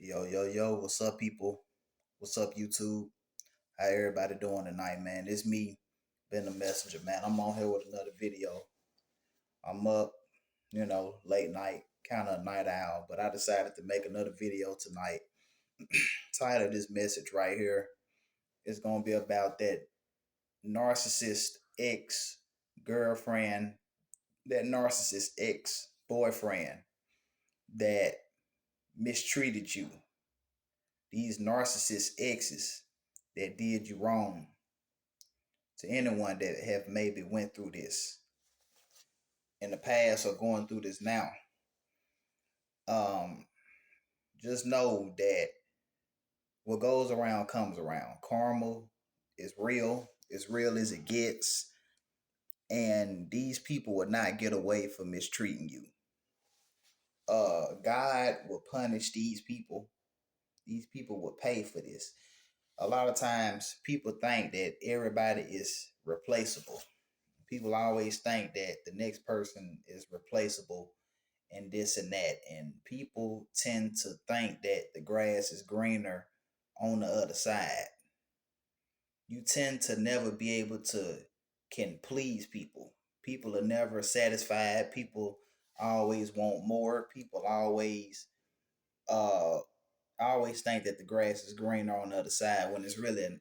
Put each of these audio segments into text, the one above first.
Yo, yo, yo, what's up, people? What's up, YouTube? How everybody doing tonight, man? It's me, Ben the Messenger, man. I'm on here with another video. I'm up, late night, kind of a night owl, but I decided to make another video tonight. Title of this message right here is going to be about that narcissist ex girlfriend, that narcissist ex boyfriend that mistreated you. These narcissist exes that did you wrong. To anyone that have maybe went through this in the past or going through this now, um, just know that what goes around comes around. Karma is real, as real as it gets, and these people will not get away from mistreating you. God will punish these people. These people will pay for this. A lot of times, people think that everybody is replaceable. People always think that the next person is replaceable and this and that. And people tend to think that the grass is greener on the other side. You tend to never be able to can please people. People are never satisfied. People always want more. People always think that the grass is greener on the other side when it's really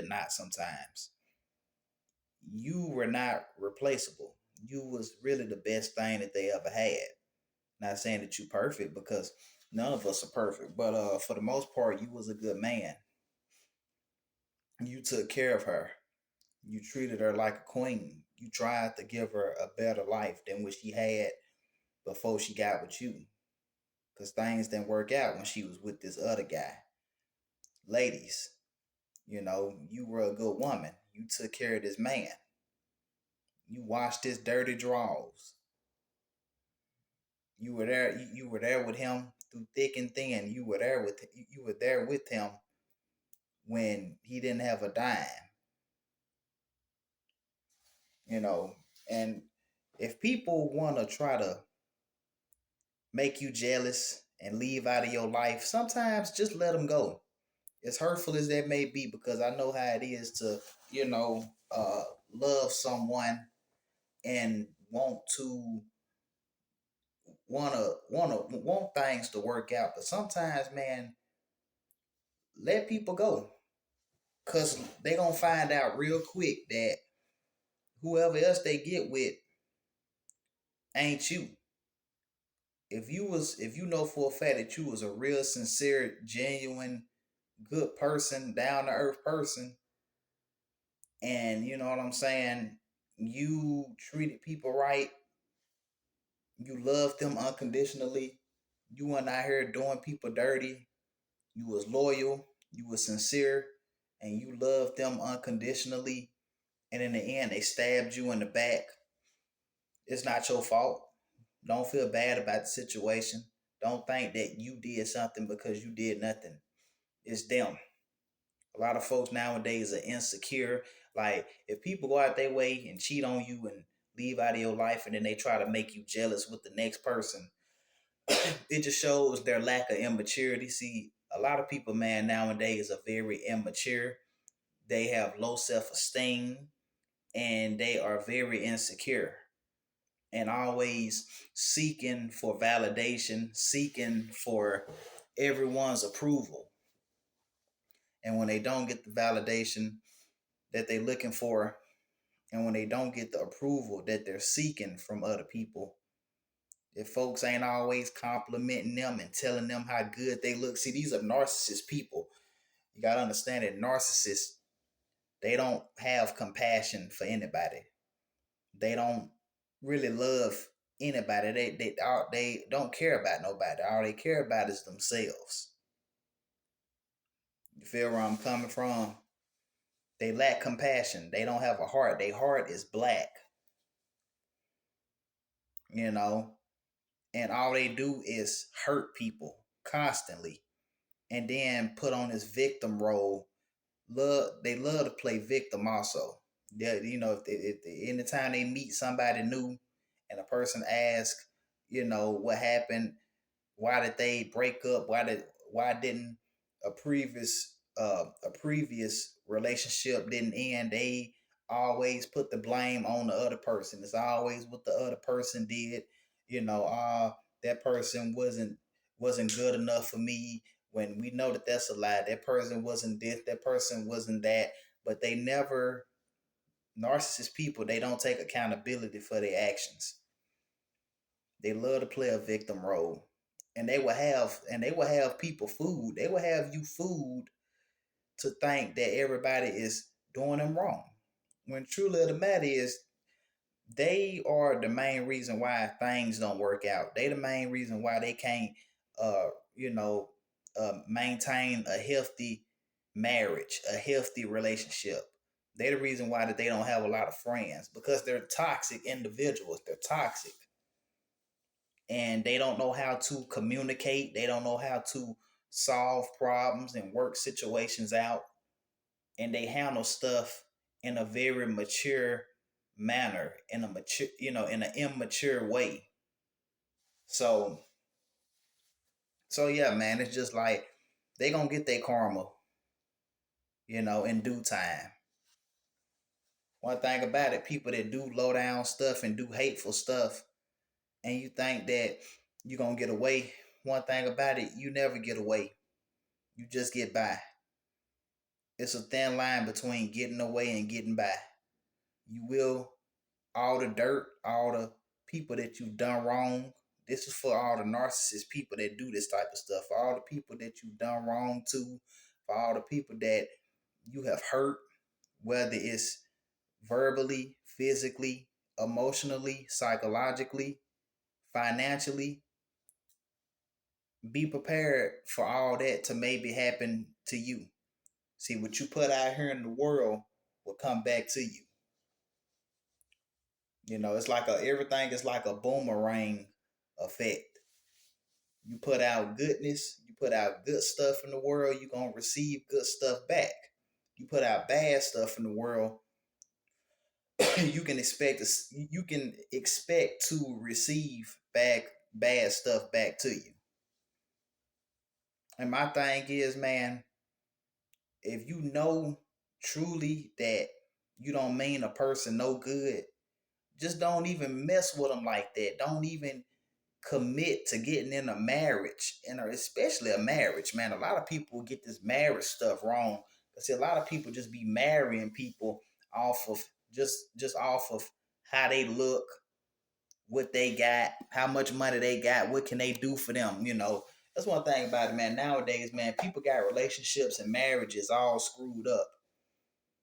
not sometimes. You were not replaceable. You was really the best thing that they ever had. Not saying that you perfect because none of us are perfect, but for the most part, you was a good man. You took care of her. You treated her like a queen. You tried to give her a better life than what she had before she got with you. Because things didn't work out when she was with this other guy. Ladies, you were a good woman. You took care of this man. You washed his dirty drawers. You were there. You were there with him through thick and thin. You were there with him when he didn't have a dime. You know, and if people want to try to make you jealous and leave out of your life, sometimes just let them go. As hurtful as that may be, because I know how it is to, you know, love someone and want things to work out. But sometimes, man, let people go. Cause they gonna find out real quick that whoever else they get with ain't you. If you know for a fact that you was a real sincere, genuine, good person, down to earth person, and you know what I'm saying, you treated people right, you loved them unconditionally, you weren't out here doing people dirty, you was loyal, you was sincere, and you loved them unconditionally, and in the end they stabbed you in the back, it's not your fault. Don't feel bad about the situation. Don't think that you did something because you did nothing. It's them. A lot of folks nowadays are insecure. Like, if people go out their way and cheat on you and leave out of your life and then they try to make you jealous with the next person, it just shows their lack of immaturity. See, a lot of people, man, nowadays are very immature. They have low self-esteem and they are very insecure and always seeking for validation, seeking for everyone's approval. And when they don't get the validation that they're looking for, and when they don't get the approval that they're seeking from other people, if folks ain't always complimenting them and telling them how good they look, see, these are narcissist people. You got to understand that narcissists, they don't have compassion for anybody. They don't really love anybody. They don't care about nobody. All they care about is themselves. You feel where I'm coming from? They lack compassion. They don't have a heart. Their heart is black. You know, and all they do is hurt people constantly, and then put on this victim role. They love to play victim also. If anytime they meet somebody new, and a person asks, what happened, why did they break up, why didn't a previous relationship didn't end? They always put the blame on the other person. It's always what the other person did. You know, that person wasn't good enough for me. When we know that that's a lie. That person wasn't this. That person wasn't that. But they never, narcissist people, they don't take accountability for their actions. They love to play a victim role. And they will have people fooled. They will have you fooled to think that everybody is doing them wrong. When truly the matter is, they are the main reason why things don't work out. They the main reason why they can't uh you know maintain a healthy marriage, a healthy relationship. They're the reason why that they don't have a lot of friends, because they're toxic individuals. They're toxic, and they don't know how to communicate. They don't know how to solve problems and work situations out, and they handle stuff in a very mature manner, in a mature, in an immature way. So, so yeah, man, it's just like they gonna get their karma, in due time. One thing about it, people that do low down stuff and do hateful stuff, and you think that you gonna get away. One thing about it, you never get away. You just get by. It's a thin line between getting away and getting by. You will, all the dirt, all the people that you've done wrong. This is for all the narcissist people that do this type of stuff. For all the people that you've done wrong to. For all the people that you have hurt, whether it's verbally, physically, emotionally, psychologically, financially. Be prepared for all that to maybe happen to you. See, what you put out here in the world will come back to you. It's like everything is like a boomerang effect. You put out goodness, you put out good stuff in the world, you're gonna receive good stuff back. You put out bad stuff in the world, you can expect to receive back bad stuff back to you. And my thing is, man, if you know truly that you don't mean a person no good, just don't even mess with them like that. Don't even commit to getting in a marriage, and especially a marriage, man. A lot of people get this marriage stuff wrong. Cause see, a lot of people just be marrying people off of just off of how they look, what they got, how much money they got, what can they do for them. That's one thing about it, man. Nowadays, man, people got relationships and marriages all screwed up.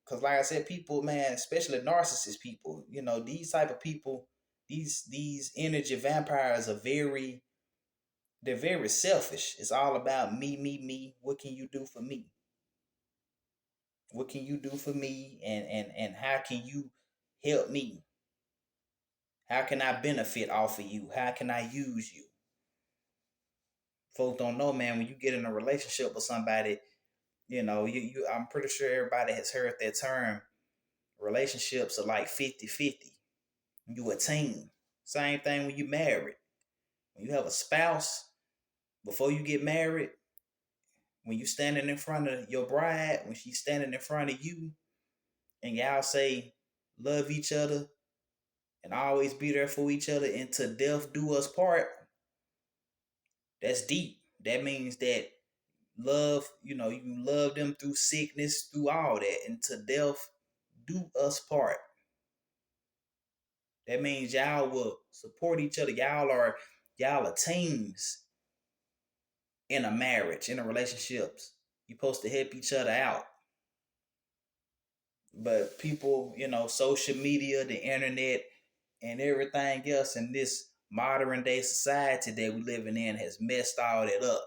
Cause like I said, people, man, especially narcissist people, these type of people, these energy vampires are they're very selfish. It's all about me, me, me. What can you do for me? What can you do for me? And how can you help me? How can I benefit off of you? How can I use you? Folks don't know, man, when you get in a relationship with somebody, you I'm pretty sure everybody has heard that term. Relationships are like 50-50. You a team. Same thing when you married. When you have a spouse, before you get married, when you standing in front of your bride, when she's standing in front of you, and y'all say love each other and always be there for each other until death do us part, that's deep. That means that love, you love them through sickness, through all that, until death do us part. That means y'all will support each other. Y'all are teams in a marriage, in a relationships. You're supposed to help each other out. But people, social media, the internet, and everything else in this modern day society that we living in has messed all that up.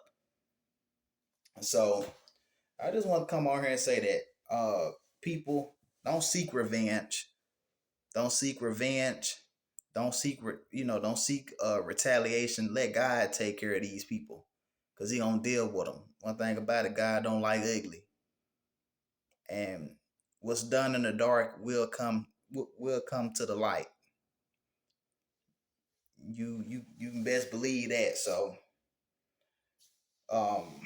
So I just want to come on here and say that people, don't seek revenge. Don't seek revenge. Don't seek retaliation. Let God take care of these people, because he gonna deal with them. One thing about it, God don't like ugly. And what's done in the dark will come to the light. You can best believe that. So, um,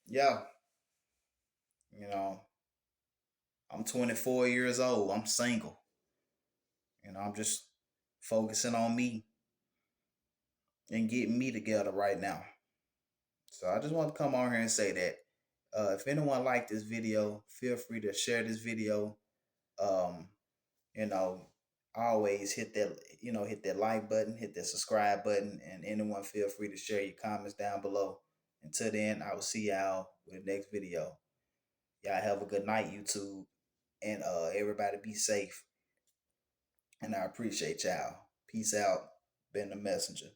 Yeah, you know, I'm 24 years old. I'm single. I'm just focusing on me and getting me together right now. So I just want to come on here and say that if anyone liked this video, feel free to share this video. Um, you know, always hit that, hit that like button, hit that subscribe button, and anyone feel free to share your comments down below. Until then, I will see y'all with the next video. Y'all have a good night, YouTube, and everybody be safe. And I appreciate y'all. Peace out. Been the messenger.